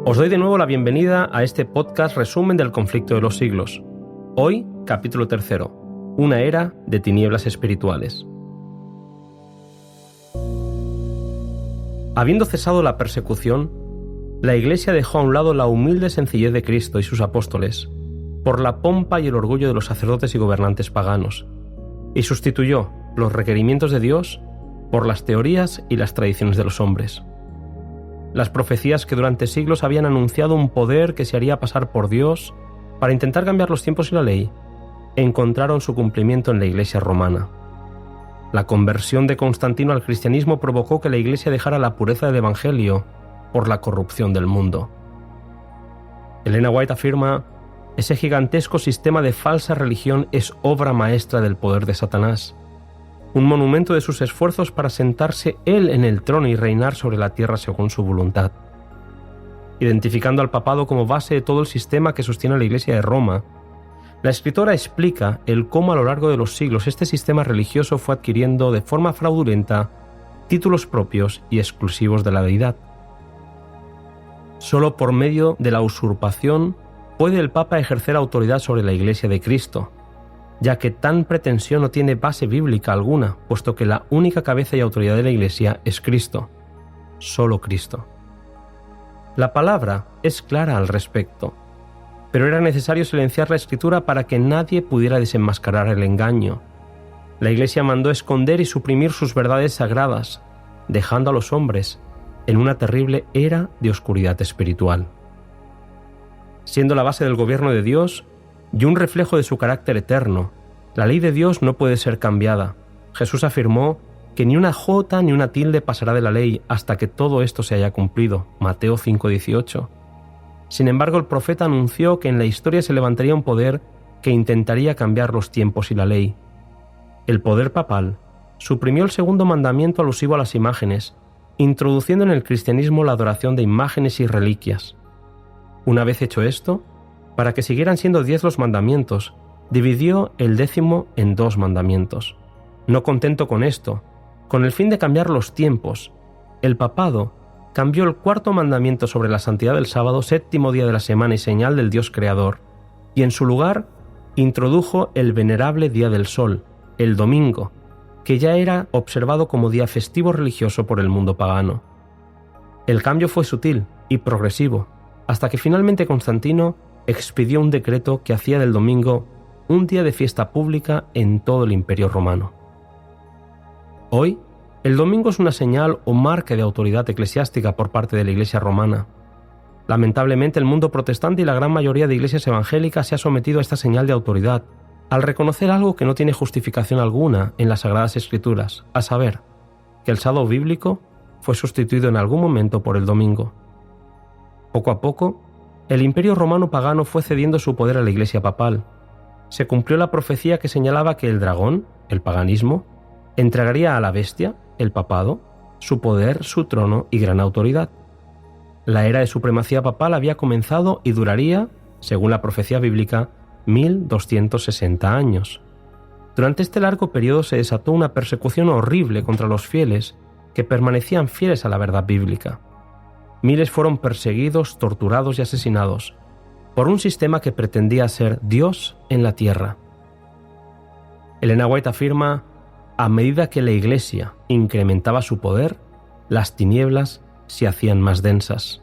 Os doy de nuevo la bienvenida a este podcast resumen del conflicto de los siglos. Hoy, capítulo 3, una era de tinieblas espirituales. Habiendo cesado la persecución, la Iglesia dejó a un lado la humilde sencillez de Cristo y sus apóstoles por la pompa y el orgullo de los sacerdotes y gobernantes paganos, y sustituyó los requerimientos de Dios por las teorías y las tradiciones de los hombres. Las profecías que durante siglos habían anunciado un poder que se haría pasar por Dios para intentar cambiar los tiempos y la ley, encontraron su cumplimiento en la Iglesia romana. La conversión de Constantino al cristianismo provocó que la Iglesia dejara la pureza del Evangelio por la corrupción del mundo. Elena White afirma: ese gigantesco sistema de falsa religión es obra maestra del poder de Satanás, un monumento de sus esfuerzos para sentarse él en el trono y reinar sobre la tierra según su voluntad. Identificando al papado como base de todo el sistema que sostiene la Iglesia de Roma, la escritora explica el cómo a lo largo de los siglos este sistema religioso fue adquiriendo de forma fraudulenta títulos propios y exclusivos de la deidad. Solo por medio de la usurpación puede el Papa ejercer autoridad sobre la Iglesia de Cristo, ya que tan pretensión no tiene base bíblica alguna, puesto que la única cabeza y autoridad de la Iglesia es Cristo, solo Cristo. La palabra es clara al respecto, pero era necesario silenciar la Escritura para que nadie pudiera desenmascarar el engaño. La Iglesia mandó esconder y suprimir sus verdades sagradas, dejando a los hombres en una terrible era de oscuridad espiritual. Siendo la base del gobierno de Dios y un reflejo de su carácter eterno, la ley de Dios no puede ser cambiada. Jesús afirmó que ni una jota ni una tilde pasará de la ley hasta que todo esto se haya cumplido. Mateo 5:18. Sin embargo, el profeta anunció que en la historia se levantaría un poder que intentaría cambiar los tiempos y la ley. El poder papal suprimió el segundo mandamiento alusivo a las imágenes, introduciendo en el cristianismo la adoración de imágenes y reliquias. Una vez hecho esto, para que siguieran siendo 10 los mandamientos, dividió el 10º en 2 mandamientos. No contento con esto, con el fin de cambiar los tiempos, el papado cambió el 4º mandamiento sobre la santidad del sábado, 7º día de la semana y señal del Dios creador, y en su lugar introdujo el venerable día del sol, el domingo, que ya era observado como día festivo religioso por el mundo pagano. El cambio fue sutil y progresivo, hasta que finalmente Constantino expidió un decreto que hacía del domingo un día de fiesta pública en todo el Imperio Romano. Hoy, el domingo es una señal o marca de autoridad eclesiástica por parte de la Iglesia romana. Lamentablemente, el mundo protestante y la gran mayoría de iglesias evangélicas se ha sometido a esta señal de autoridad, al reconocer algo que no tiene justificación alguna en las Sagradas Escrituras, a saber, que el sábado bíblico fue sustituido en algún momento por el domingo. Poco a poco, el Imperio Romano pagano fue cediendo su poder a la Iglesia papal. Se cumplió la profecía que señalaba que el dragón, el paganismo, entregaría a la bestia, el papado, su poder, su trono y gran autoridad. La era de supremacía papal había comenzado y duraría, según la profecía bíblica, 1260 años. Durante este largo periodo se desató una persecución horrible contra los fieles que permanecían fieles a la verdad bíblica. Miles fueron perseguidos, torturados y asesinados por un sistema que pretendía ser Dios en la tierra. Elena White afirma: a medida que la Iglesia incrementaba su poder, las tinieblas se hacían más densas.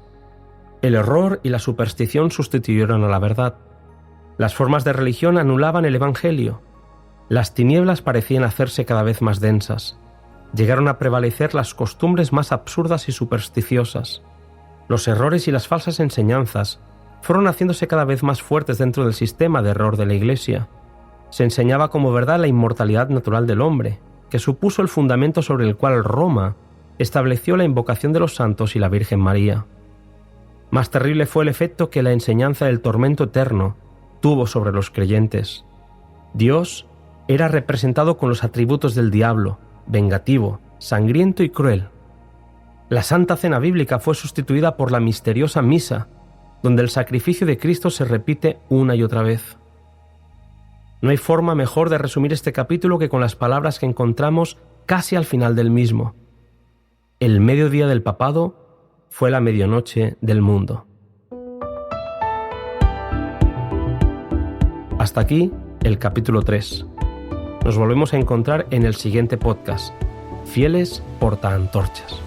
El error y la superstición sustituyeron a la verdad. Las formas de religión anulaban el Evangelio. Las tinieblas parecían hacerse cada vez más densas. Llegaron a prevalecer las costumbres más absurdas y supersticiosas. Los errores y las falsas enseñanzas fueron haciéndose cada vez más fuertes dentro del sistema de error de la Iglesia. Se enseñaba como verdad la inmortalidad natural del hombre, que supuso el fundamento sobre el cual Roma estableció la invocación de los santos y la Virgen María. Más terrible fue el efecto que la enseñanza del tormento eterno tuvo sobre los creyentes. Dios era representado con los atributos del diablo, vengativo, sangriento y cruel. La Santa Cena Bíblica fue sustituida por la misteriosa misa, donde el sacrificio de Cristo se repite una y otra vez. No hay forma mejor de resumir este capítulo que con las palabras que encontramos casi al final del mismo. El mediodía del papado fue la medianoche del mundo. Hasta aquí el capítulo 3. Nos volvemos a encontrar en el siguiente podcast. Fieles portaantorchas.